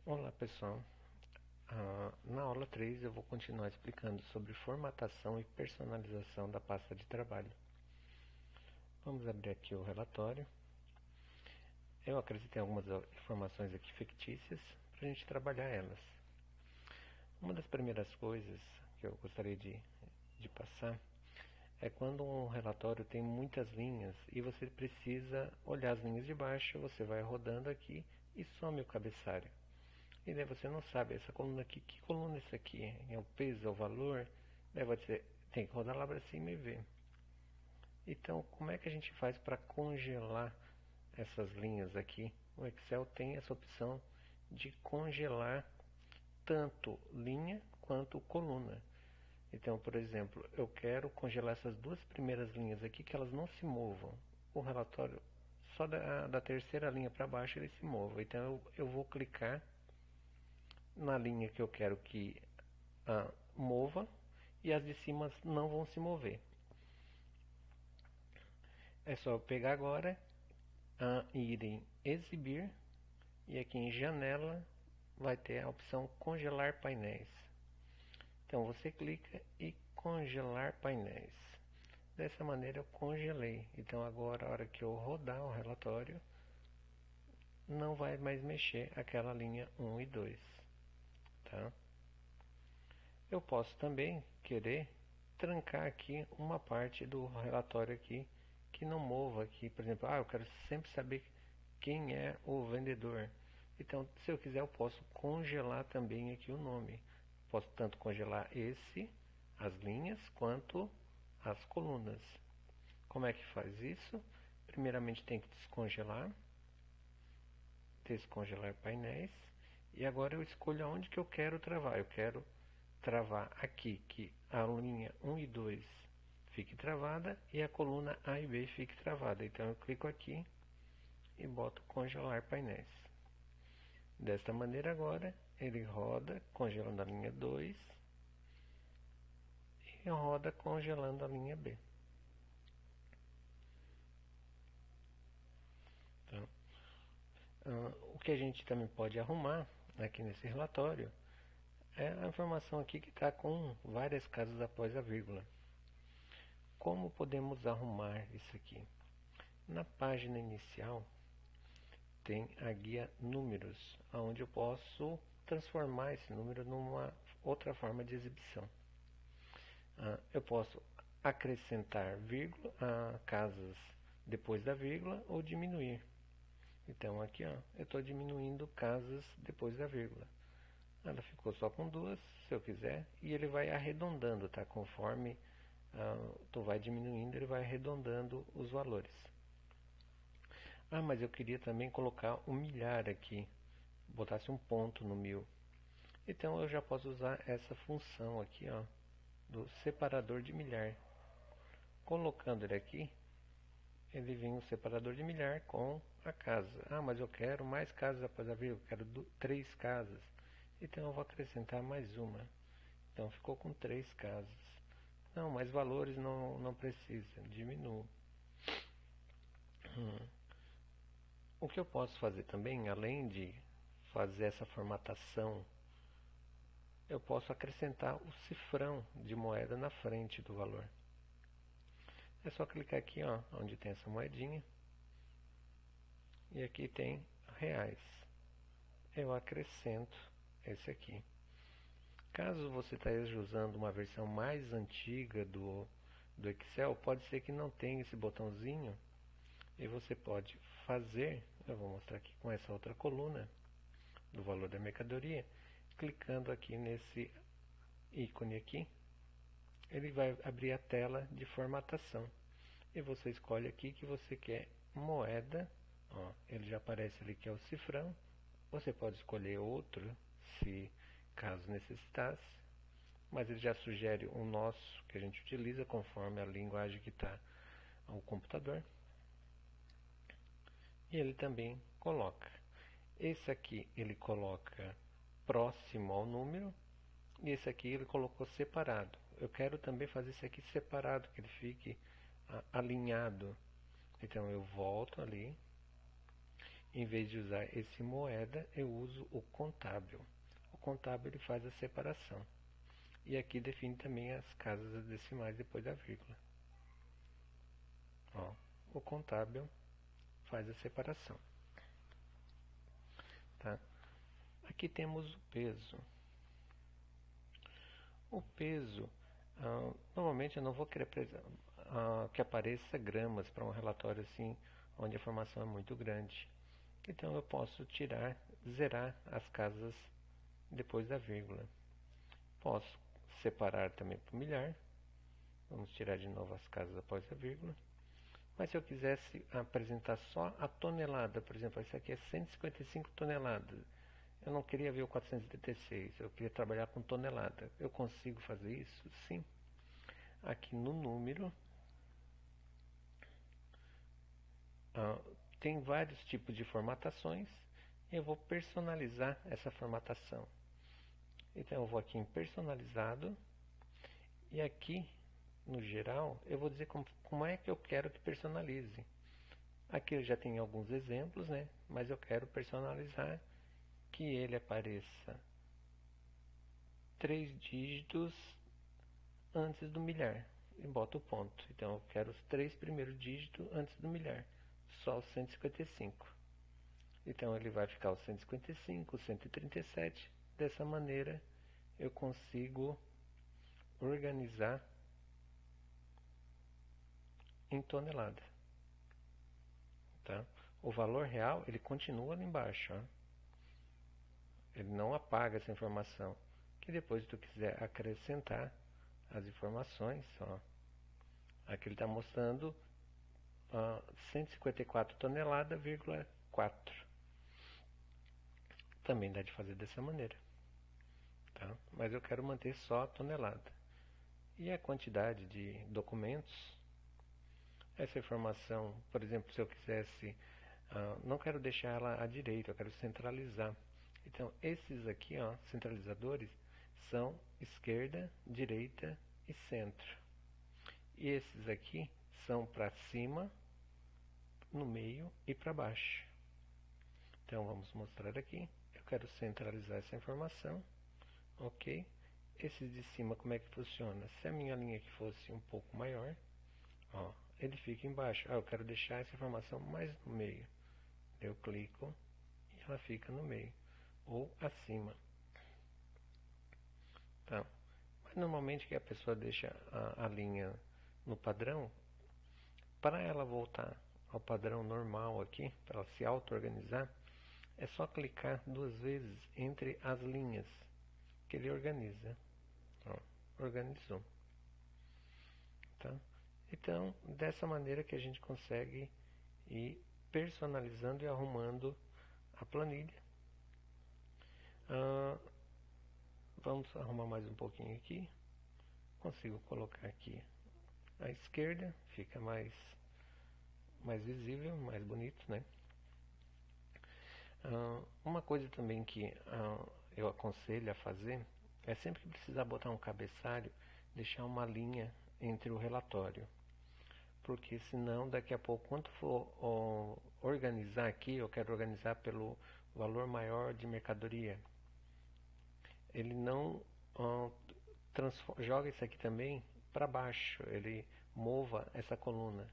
Olá pessoal, na aula 3 eu vou continuar explicando sobre formatação e personalização da pasta de trabalho. Vamos abrir aqui o relatório. Eu acrescentei algumas informações aqui fictícias para a gente trabalhar elas. Uma das primeiras coisas que eu gostaria de passar é quando um relatório tem muitas linhas e você precisa olhar as linhas de baixo, você vai rodando aqui e some o cabeçalho. E daí você não sabe, essa coluna aqui, que coluna é essa aqui? É o peso, é o valor? Daí você tem que rodar lá para cima e ver. Então, como é que a gente faz para congelar essas linhas aqui? O Excel tem essa opção de congelar tanto linha quanto coluna. Então, por exemplo, eu quero congelar essas duas primeiras linhas aqui, que elas não se movam. O relatório, só da terceira linha para baixo, ele se move. Então, eu vou clicar na linha que eu quero que mova e as de cima não vão se mover. É só pegar agora, ir em exibir e aqui em janela vai ter a opção congelar painéis. Então você clica e congelar painéis. Dessa maneira eu congelei. Então agora a hora que eu rodar o relatório não vai mais mexer aquela linha 1 e 2. Tá? Eu posso também querer trancar aqui uma parte do relatório aqui que não mova aqui. Por exemplo, eu quero sempre saber quem é o vendedor. Então, se eu quiser, eu posso congelar também aqui o nome. Posso tanto congelar as linhas, quanto as colunas. Como é que faz isso? Primeiramente tem que descongelar painéis. E agora eu escolho aonde que eu quero travar. Eu quero travar aqui, que a linha 1 e 2 fique travada e a coluna A e B fique travada. Então eu clico aqui e boto congelar painéis. Desta maneira agora ele roda congelando a linha 2 e roda congelando a linha B. Então, o que a gente também pode arrumar aqui nesse relatório é a informação aqui que está com várias casas após a vírgula. Como podemos arrumar isso aqui? Na página inicial tem a guia números, onde eu posso transformar esse número numa outra forma de exibição. Eu posso acrescentar vírgula, casas depois da vírgula ou diminuir. Então aqui eu estou diminuindo casas depois da vírgula. Ela ficou só com duas, se eu quiser, e ele vai arredondando, tá? Conforme tu vai diminuindo, ele vai arredondando os valores. Mas eu queria também colocar o milhar aqui, botasse um ponto no 1000. Então eu já posso usar essa função aqui, do separador de milhar. Colocando ele aqui, ele vem um separador de milhar com a casa. Mas eu quero mais casas após a vírgula, eu quero 3 casas. Então eu vou acrescentar mais uma. Então ficou com 3 casas. Não, mais valores não precisa, diminuo. O que eu posso fazer também, além de fazer essa formatação, eu posso acrescentar o cifrão de moeda na frente do valor. É só clicar aqui, onde tem essa moedinha. E aqui tem reais. Eu acrescento esse aqui. Caso você esteja usando uma versão mais antiga do Excel, pode ser que não tenha esse botãozinho. E você pode fazer, eu vou mostrar aqui com essa outra coluna, do valor da mercadoria, clicando aqui nesse ícone aqui, ele vai abrir a tela de formatação. E você escolhe aqui que você quer moeda, ele já aparece ali que é o cifrão. Você pode escolher outro, se caso necessitasse, mas ele já sugere o nosso, que a gente utiliza conforme a linguagem que está ao computador. E ele também coloca. Esse aqui ele coloca próximo ao número, e esse aqui ele colocou separado. Eu quero também fazer esse aqui separado, que ele fique alinhado. Então eu volto ali Em vez de usar esse moeda, eu uso o contábil. O contábil ele faz a separação. E aqui define também as casas decimais depois da vírgula. Ó, o contábil faz a separação. Tá? Aqui temos o peso. O peso, normalmente eu não vou querer que apareça gramas para um relatório assim, onde a informação é muito grande. Então eu posso zerar as casas depois da vírgula. Posso separar também por milhar. Vamos tirar de novo as casas após a vírgula. Mas se eu quisesse apresentar só a tonelada, por exemplo, isso aqui é 155 toneladas. Eu não queria ver o 486, eu queria trabalhar com tonelada. Eu consigo fazer isso? Sim. Aqui no número, tem vários tipos de formatações e eu vou personalizar essa formatação. Então eu vou aqui em personalizado e aqui no geral eu vou dizer como é que eu quero que personalize. Aqui eu já tenho alguns exemplos, né? Mas eu quero personalizar que ele apareça 3 dígitos antes do milhar e boto o ponto. Então eu quero os 3 primeiros dígitos antes do milhar, só o 155. Então ele vai ficar o 155, o 137. Dessa maneira eu consigo organizar em tonelada. Tá? O valor real ele continua ali embaixo. Ó. Ele não apaga essa informação. Que depois se tu quiser acrescentar as informações, ó, aqui ele está mostrando 154 toneladas, 4. Também dá de fazer dessa maneira. Tá? Mas eu quero manter só a tonelada. E a quantidade de documentos, essa informação, por exemplo, se eu quisesse, não quero deixar ela à direita, eu quero centralizar. Então, esses aqui, ó, centralizadores, são esquerda, direita e centro. E esses aqui são para cima, no meio e para baixo. Então, vamos mostrar aqui. Eu quero centralizar essa informação. Ok. Esses de cima, como é que funciona? Se a minha linha aqui fosse um pouco maior, ó, ele fica embaixo. Eu quero deixar essa informação mais no meio. Eu clico e ela fica no meio. Ou acima. Tá. Mas normalmente que a pessoa deixa a linha no padrão, para ela voltar ao padrão normal aqui, para ela se auto-organizar, é só clicar 2 vezes entre as linhas que ele organiza. Ó, organizou. Tá? Então, dessa maneira que a gente consegue ir personalizando e arrumando a planilha. Vamos arrumar mais um pouquinho aqui. Consigo colocar aqui à esquerda, fica mais visível, mais bonito, né? Uma coisa também que eu aconselho a fazer é sempre que precisar botar um cabeçalho, deixar uma linha entre o relatório. Porque senão daqui a pouco, quando for organizar aqui, eu quero organizar pelo valor maior de mercadoria. Ele não joga isso aqui também para baixo, ele mova essa coluna.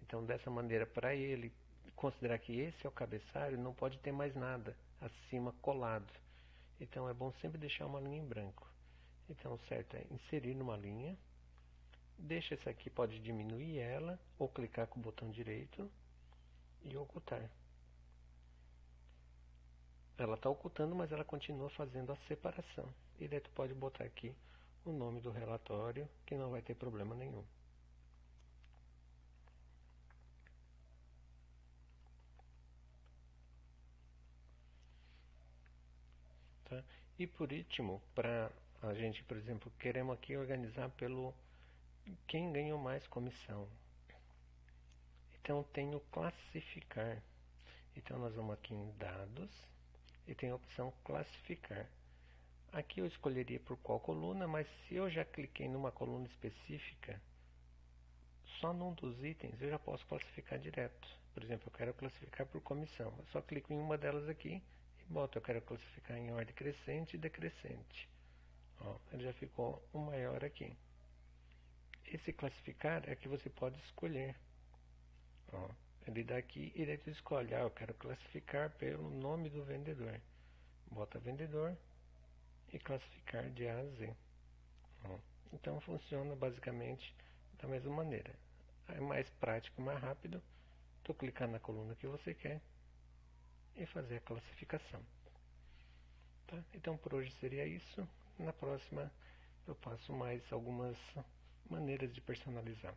Então dessa maneira, para ele considerar que esse é o cabeçalho, não pode ter mais nada acima colado. Então é bom sempre deixar uma linha em branco. Então o certo é inserir numa linha, deixa essa aqui, pode diminuir ela, ou clicar com o botão direito e ocultar. Ela está ocultando, mas ela continua fazendo a separação. E daí tu pode botar aqui o nome do relatório, que não vai ter problema nenhum. Tá? E por último, para a gente, por exemplo, queremos aqui organizar pelo quem ganhou mais comissão. Então tem o classificar. Então nós vamos aqui em dados e tem a opção classificar. Aqui eu escolheria por qual coluna, mas se eu já cliquei numa coluna específica, só num dos itens eu já posso classificar direto. Por exemplo, eu quero classificar por comissão. Eu só clico em uma delas aqui e boto, eu quero classificar em ordem crescente e decrescente. Ó, ele já ficou um maior aqui. Esse classificar é que você pode escolher. Ó, ele dá aqui e daí tu escolhe, eu quero classificar pelo nome do vendedor. Bota vendedor e classificar de A a Z. Ó, então funciona basicamente da mesma maneira. É mais prático, mais rápido. Tu clicar na coluna que você quer e fazer a classificação. Tá? Então por hoje seria isso. Na próxima eu passo mais algumas maneiras de personalizar.